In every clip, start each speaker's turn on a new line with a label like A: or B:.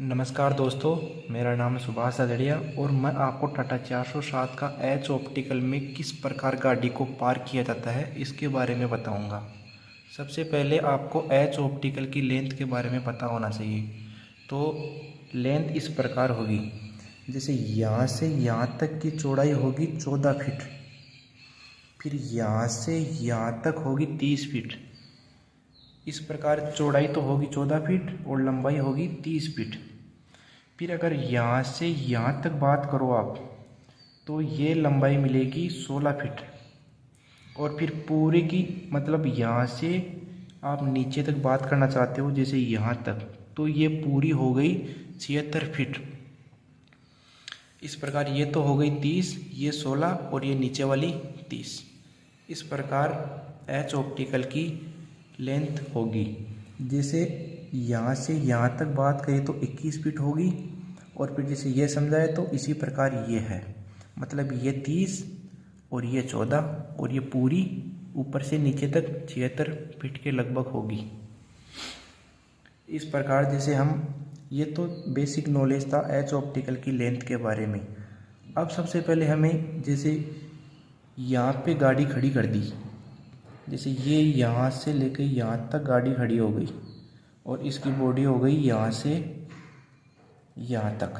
A: नमस्कार दोस्तों, मेरा नाम है सुभाष सदड़िया और मैं आपको टाटा 407 का एच ऑप्टिकल में किस प्रकार गाड़ी को पार्क किया जाता है इसके बारे में बताऊंगा। सबसे पहले आपको एच ऑप्टिकल की लेंथ के बारे में पता होना चाहिए। तो लेंथ इस प्रकार होगी, जैसे यहाँ से यहाँ तक की चौड़ाई होगी 14 फीट, फिर यहाँ से यहाँ तक होगी 30 फीट। इस प्रकार चौड़ाई तो होगी 14 फीट और लंबाई होगी 30 फीट। फिर अगर यहाँ से यहाँ तक बात करो आप, तो ये लंबाई मिलेगी 16 फीट। और फिर पूरे की मतलब यहाँ से आप नीचे तक बात करना चाहते हो, जैसे यहाँ तक, तो ये पूरी हो गई 76 फीट। इस प्रकार ये तो हो गई 30, ये 16 और ये नीचे वाली 30। इस प्रकार एच ऑप्टिकल की लेंथ होगी। जैसे यहाँ से यहाँ तक बात करें तो 21 फीट होगी, और फिर जैसे ये समझाए तो इसी प्रकार ये है, मतलब ये 30 और ये 14 और ये पूरी ऊपर से नीचे तक 76 फीट के लगभग होगी। इस प्रकार जैसे हम, ये तो बेसिक नॉलेज था एच ऑप्टिकल की लेंथ के बारे में। अब सबसे पहले हमें, जैसे यहाँ पे गाड़ी खड़ी कर दी, जैसे ये यहाँ से लेकर यहाँ तक गाड़ी खड़ी हो गई और इसकी बॉडी हो गई यहाँ से यहाँ तक।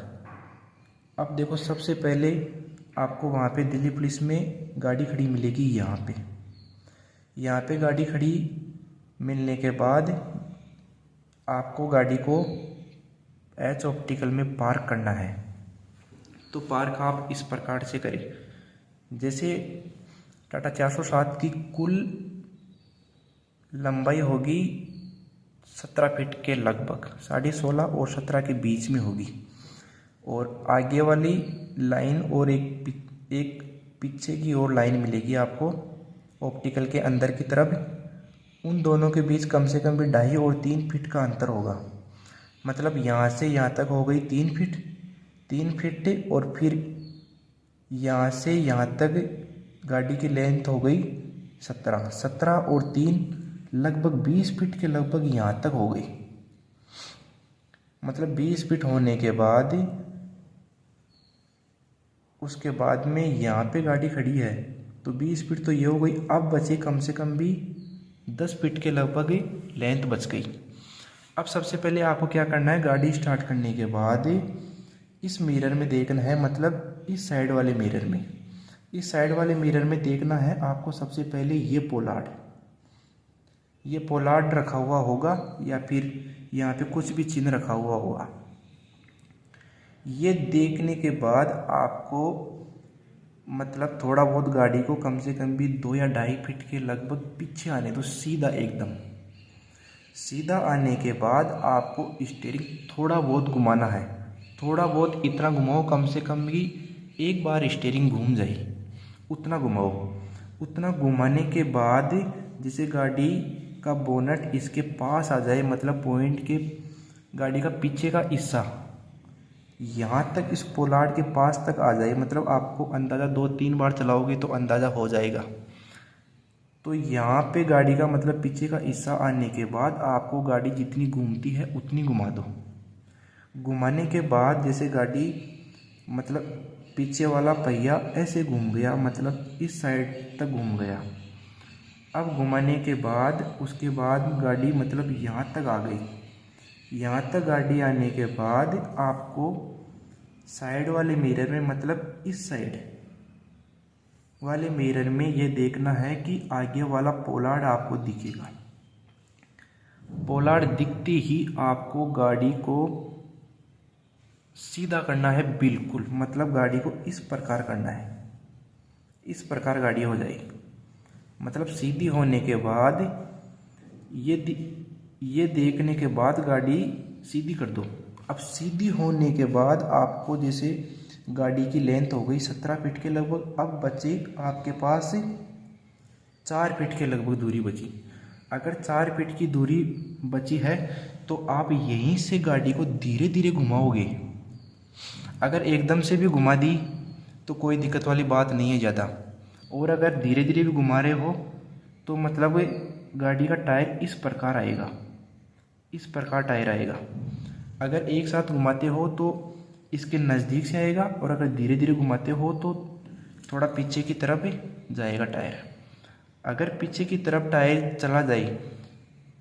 A: अब देखो, सबसे पहले आपको वहाँ पे दिल्ली पुलिस में गाड़ी खड़ी मिलेगी। यहाँ पे गाड़ी खड़ी मिलने के बाद आपको गाड़ी को एच ऑप्टिकल में पार्क करना है। तो पार्क आप इस प्रकार से करें, जैसे टाटा 407 की कुल लंबाई होगी 17 फीट के लगभग, 16.5 और 17 के बीच में होगी। और आगे वाली लाइन और एक पीछे की ओर लाइन मिलेगी आपको ऑप्टिकल के अंदर की तरफ। उन दोनों के बीच कम से कम भी 2.5 और 3 फीट का अंतर होगा। मतलब यहाँ से यहाँ तक हो गई 3 फीट, और फिर यहाँ से यहाँ तक गाड़ी की लेंथ हो गई 17 और 3 लगभग 20 फीट के लगभग यहाँ तक हो गई। मतलब 20 फीट होने के बाद उसके बाद में यहाँ पे गाड़ी खड़ी है, तो 20 फीट तो ये हो गई। अब बचे कम से कम भी 10 फीट के लगभग लेंथ बच गई। अब सबसे पहले आपको क्या करना है, गाड़ी स्टार्ट करने के बाद इस मिरर में देखना है, मतलब इस साइड वाले मिरर में देखना है आपको। सबसे पहले ये पोलार्ड रखा हुआ होगा या फिर यहाँ पे कुछ भी चिन्ह रखा हुआ होगा। ये देखने के बाद आपको मतलब थोड़ा बहुत गाड़ी को कम से कम भी 2 या 2.5 फीट के लगभग पीछे आने दो, एकदम सीधा आने के बाद आपको स्टीयरिंग थोड़ा बहुत घुमाना है। थोड़ा बहुत इतना घुमाओ, कम से कम भी एक बार स्टीयरिंग घूम जाए, उतना घुमाओ। उतना घुमाने के बाद जैसे गाड़ी का बोनट इसके पास आ जाए, मतलब पॉइंट के गाड़ी का पीछे का हिस्सा यहाँ तक इस पोलार्ड के पास तक आ जाए, मतलब आपको अंदाज़ा 2-3 बार चलाओगे तो अंदाज़ा हो जाएगा। तो यहाँ पे गाड़ी का मतलब पीछे का हिस्सा आने के बाद आपको गाड़ी जितनी घूमती है उतनी घुमा दो। घुमाने के बाद जैसे गाड़ी मतलब पीछे वाला पहिया ऐसे घूम गया, मतलब इस साइड तक घूम गया। अब घुमाने के बाद उसके बाद गाड़ी मतलब यहाँ तक आ गई। यहाँ तक गाड़ी आने के बाद आपको साइड वाले मिरर में, मतलब इस साइड वाले मिरर में ये देखना है कि आगे वाला पोलार्ड आपको दिखेगा। पोलार्ड दिखते ही आपको गाड़ी को सीधा करना है बिल्कुल, मतलब गाड़ी को इस प्रकार करना है। इस प्रकार गाड़ी हो जाएगी, मतलब सीधी होने के बाद ये देखने के बाद गाड़ी सीधी कर दो। अब सीधी होने के बाद आपको जैसे गाड़ी की लेंथ हो गई 17 फीट के लगभग। अब बचे आपके पास 4 फीट के लगभग दूरी बची। अगर 4 फीट की दूरी बची है तो आप यहीं से गाड़ी को धीरे धीरे घुमाओगे। अगर एकदम से भी घुमा दी तो कोई दिक्कत वाली बात नहीं है ज़्यादा, और अगर धीरे धीरे भी घुमा रहे हो तो मतलब गाड़ी का टायर इस प्रकार आएगा, इस प्रकार टायर आएगा। अगर एक साथ घुमाते हो तो इसके नज़दीक से आएगा, और अगर धीरे धीरे घुमाते हो तो थोड़ा पीछे की तरफ जाएगा टायर। अगर पीछे की तरफ टायर चला जाए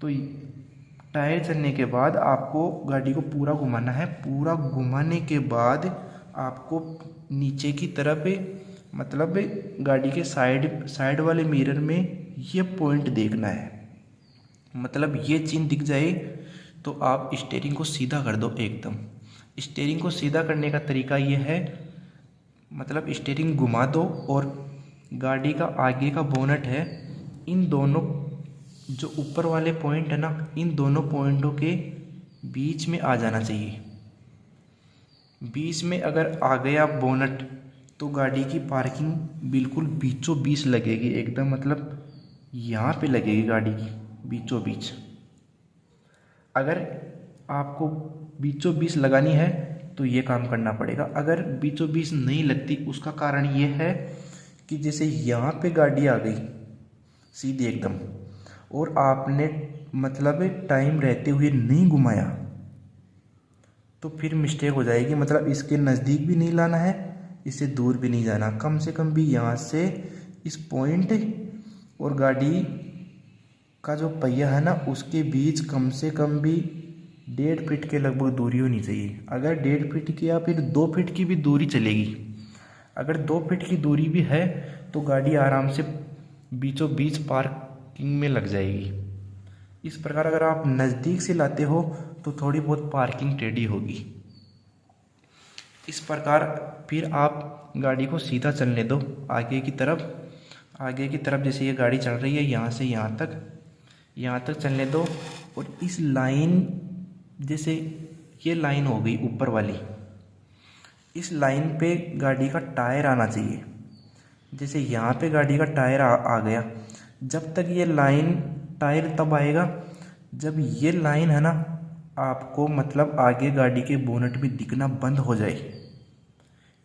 A: तो टायर चलने के बाद आपको गाड़ी को पूरा घुमाना है। पूरा घुमाने के बाद आपको नीचे की तरफ मतलब गाड़ी के साइड वाले मिरर में ये पॉइंट देखना है। मतलब ये चिन्ह दिख जाए तो आप स्टीयरिंग को सीधा कर दो एकदम। स्टीयरिंग को सीधा करने का तरीका ये है, मतलब स्टीयरिंग घुमा दो और गाड़ी का आगे का बोनट है, इन दोनों जो ऊपर वाले पॉइंट है ना, इन दोनों पॉइंटों के बीच में आ जाना चाहिए। बीच में अगर आ गया बोनट तो गाड़ी की पार्किंग बिल्कुल बीचों बीच लगेगी एकदम, मतलब यहाँ पे लगेगी गाड़ी की बीचों बीच। अगर आपको बीचों बीच लगानी है तो ये काम करना पड़ेगा। अगर बीचों बीच नहीं लगती उसका कारण ये है कि जैसे यहाँ पे गाड़ी आ गई सीधी एकदम और आपने मतलब टाइम रहते हुए नहीं घुमाया तो फिर मिस्टेक हो जाएगी। मतलब इसके नज़दीक भी नहीं लाना है, इससे दूर भी नहीं जाना, कम से कम भी यहाँ से इस पॉइंट और गाड़ी का जो पहिया है ना उसके बीच कम से कम भी 1.5 फीट के लगभग दूरी होनी चाहिए। अगर 1.5 फीट की या फिर 2 फीट की भी दूरी चलेगी। अगर 2 फीट की दूरी भी है तो गाड़ी आराम से बीचों बीच पार्किंग में लग जाएगी। इस प्रकार अगर आप नज़दीक से लाते हो तो थोड़ी बहुत पार्किंग टेढ़ी होगी। इस प्रकार फिर आप गाड़ी को सीधा चलने दो आगे की तरफ। जैसे ये गाड़ी चल रही है यहाँ से यहाँ तक चलने दो। और इस लाइन, जैसे ये लाइन हो गई ऊपर वाली, इस लाइन पे गाड़ी का टायर आना चाहिए। जैसे यहाँ पे गाड़ी का टायर आ गया, जब तक ये लाइन, टायर तब आएगा जब ये लाइन है ना आपको मतलब आगे गाड़ी के बोनट में दिखना बंद हो जाए।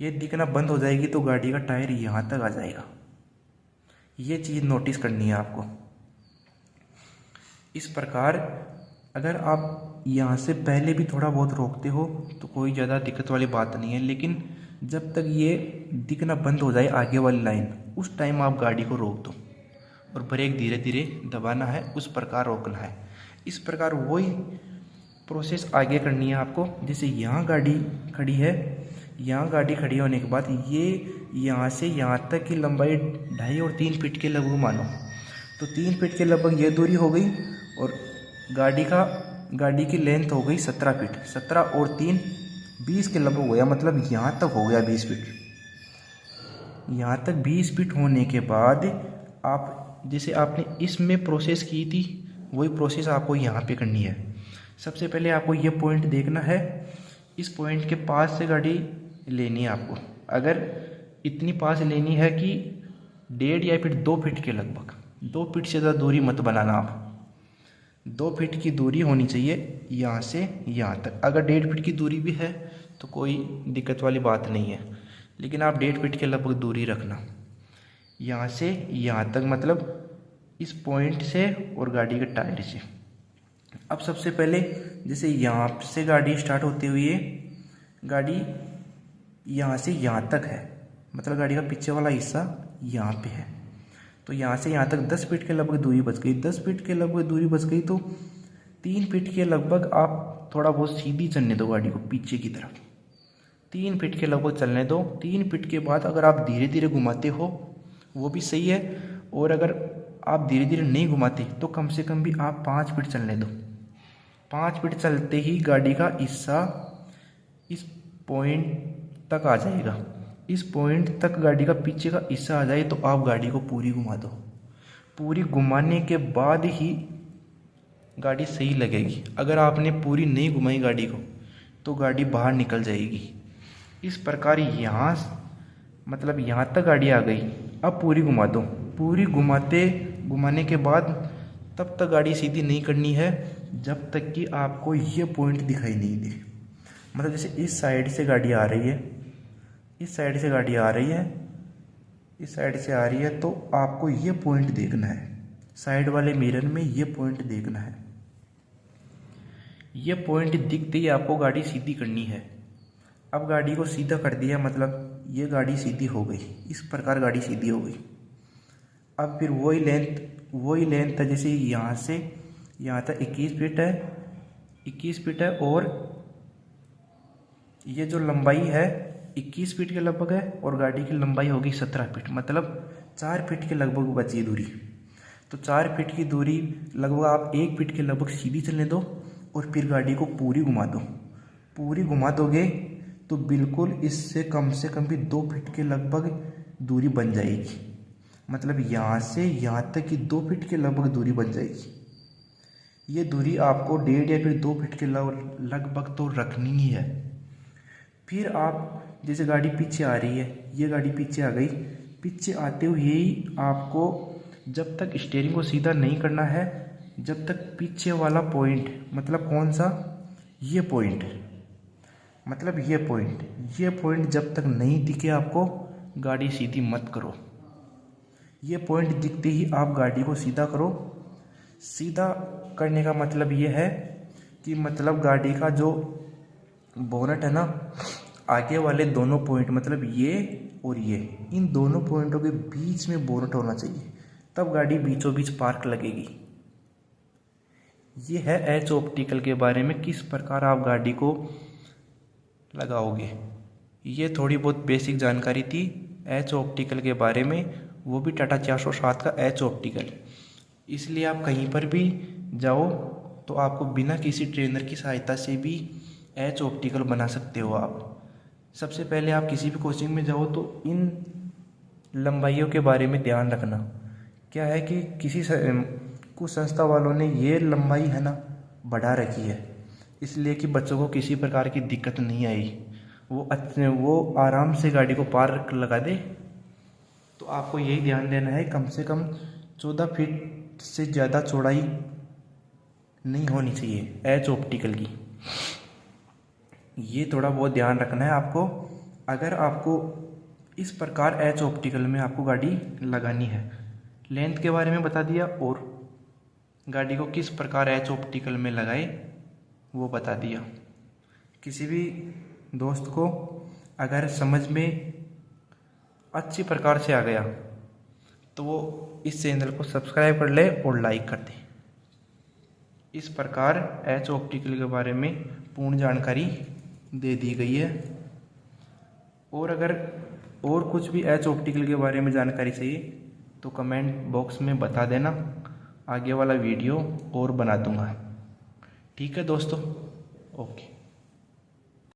A: ये दिखना बंद हो जाएगी तो गाड़ी का टायर यहाँ तक आ जाएगा। ये चीज़ नोटिस करनी है आपको। इस प्रकार अगर आप यहाँ से पहले भी थोड़ा बहुत रोकते हो तो कोई ज़्यादा दिक्कत वाली बात नहीं है, लेकिन जब तक ये दिखना बंद हो जाए आगे वाली लाइन, उस टाइम आप गाड़ी को रोक दो और ब्रेक धीरे धीरे दबाना है, उस प्रकार रोकना है। इस प्रकार वही प्रोसेस आगे करनी है आपको। जैसे यहाँ गाड़ी खड़ी है, यहाँ गाड़ी खड़ी होने के बाद ये यहाँ से यहाँ तक की लंबाई 2.5 और 3 फीट के लगभग मानो, तो 3 फीट के लगभग ये दूरी हो गई। और गाड़ी की लेंथ हो गई 17 फीट। 17 और 3 20 के लगभग हो गया, मतलब यहाँ तक हो गया 20 फीट। यहाँ तक 20 फीट होने के बाद आप जैसे आपने इसमें प्रोसेस की थी वही प्रोसेस आपको यहाँ पे करनी है। सबसे पहले आपको ये पॉइंट देखना है, इस पॉइंट के पास से गाड़ी लेनी है आपको। अगर इतनी पास लेनी है कि 1.5 या फिर 2 फीट के लगभग, 2 फीट से ज़्यादा दूरी मत बनाना आप। 2 फीट की दूरी होनी चाहिए यहाँ से यहाँ तक। अगर 1.5 फीट की दूरी भी है तो कोई दिक्कत वाली बात नहीं है, लेकिन आप 1.5 फीट के लगभग दूरी रखना यहाँ से यहाँ तक, मतलब इस पॉइंट से और गाड़ी के टायर से। अब सबसे पहले जैसे यहाँ से गाड़ी स्टार्ट होती हुई है, गाड़ी यहाँ से यहाँ तक है, मतलब गाड़ी का पीछे वाला हिस्सा यहाँ पे है, तो यहाँ से यहाँ तक 10 फीट के लगभग दूरी बच गई। 10 फीट के लगभग दूरी बच गई तो 3 फीट के लगभग आप थोड़ा बहुत सीधी चलने दो गाड़ी को पीछे की तरफ। 3 फीट के लगभग चलने दो। 3 फीट के बाद अगर आप धीरे धीरे घुमाते हो वो भी सही है, और अगर आप धीरे धीरे नहीं घुमाते तो कम से कम भी आप 5 फीट चलने दो। 5 फीट चलते ही गाड़ी का हिस्सा इस पॉइंट तक आ जाएगा। इस पॉइंट तक गाड़ी का पीछे का हिस्सा आ जाए तो आप गाड़ी को पूरी घुमा दो। पूरी घुमाने के बाद ही गाड़ी सही लगेगी। अगर आपने पूरी नहीं घुमाई गाड़ी को तो गाड़ी बाहर निकल जाएगी। इस प्रकार यहाँ मतलब यहाँ तक गाड़ी आ गई, अब पूरी घुमा दो। पूरी घुमाने के बाद तब तक गाड़ी सीधी नहीं करनी है जब तक कि आपको ये पॉइंट दिखाई नहीं दे। मतलब जैसे इस साइड से गाड़ी आ रही है, इस साइड से गाड़ी आ रही है, इस साइड से आ रही है, तो आपको ये पॉइंट देखना है। साइड वाले मिरर में ये पॉइंट देखना है। ये पॉइंट दिखते ही आपको गाड़ी सीधी करनी है। अब गाड़ी को सीधा कर दिया मतलब ये गाड़ी सीधी हो गई, इस प्रकार गाड़ी सीधी हो गई। अब फिर वही लेंथ है, जैसे यहाँ से यहाँ तक 21 फीट है, 21 फीट है, और ये जो लंबाई है 21 फीट के लगभग है, और गाड़ी की लंबाई होगी 17 फीट, मतलब 4 फीट के लगभग बची दूरी। तो 4 फीट की दूरी लगभग आप 1 फीट के लगभग सीधी चलने दो, और फिर गाड़ी को पूरी घुमा दो। पूरी घुमा दोगे तो बिल्कुल इससे कम से कम भी 2 फीट के लगभग दूरी बन जाएगी, मतलब यहाँ से यहाँ तक की 2 फीट के लगभग दूरी बन जाएगी। ये दूरी आपको 1.5 या फिर 2 फीट के लगभग तो रखनी ही है। फिर आप जैसे गाड़ी पीछे आ रही है, ये गाड़ी पीछे आ गई, पीछे आते हुए ही आपको जब तक स्टीयरिंग को सीधा नहीं करना है, जब तक पीछे वाला पॉइंट, मतलब कौन सा, ये पॉइंट, मतलब ये पॉइंट जब तक नहीं दिखे आपको गाड़ी सीधी मत करो। ये पॉइंट दिखते ही आप गाड़ी को सीधा करो। सीधा करने का मतलब ये है कि मतलब गाड़ी का जो बोनट है ना, आगे वाले दोनों पॉइंट, मतलब ये और ये, इन दोनों पॉइंटों के बीच में बोनट होना चाहिए, तब गाड़ी बीचों बीच पार्क लगेगी। ये है एच ऑप्टिकल के बारे में, किस प्रकार आप गाड़ी को लगाओगे। ये थोड़ी बहुत बेसिक जानकारी थी एच ऑप्टिकल के बारे में, वो भी टाटा 407 का एच ऑप्टिकल। इसलिए आप कहीं पर भी जाओ तो आपको बिना किसी ट्रेनर की सहायता से भी एच ऑप्टिकल बना सकते हो आप। सबसे पहले आप किसी भी कोचिंग में जाओ तो इन लंबाइयों के बारे में ध्यान रखना। क्या है कि कुछ संस्था वालों ने ये लंबाई है ना बढ़ा रखी है, इसलिए कि बच्चों को किसी प्रकार की दिक्कत नहीं आई, वो आराम से गाड़ी को पार लगा दे। तो आपको यही ध्यान देना है, कम से कम 14 फीट से ज़्यादा चौड़ाई नहीं होनी चाहिए एच ऑप्टिकल की। ये थोड़ा बहुत ध्यान रखना है आपको। अगर आपको इस प्रकार एच ऑप्टिकल में आपको गाड़ी लगानी है, लेंथ के बारे में बता दिया और गाड़ी को किस प्रकार एच ऑप्टिकल में लगाए वो बता दिया। किसी भी दोस्त को अगर समझ में अच्छी प्रकार से आ गया तो वो इस चैनल को सब्सक्राइब कर ले और लाइक कर दे। इस प्रकार एच ऑप्टिकल के बारे में पूर्ण जानकारी दे दी गई है। और अगर और कुछ भी एच ऑप्टिकल के बारे में जानकारी चाहिए तो कमेंट बॉक्स में बता देना, आगे वाला वीडियो और बना दूंगा। ठीक है दोस्तों, ओके।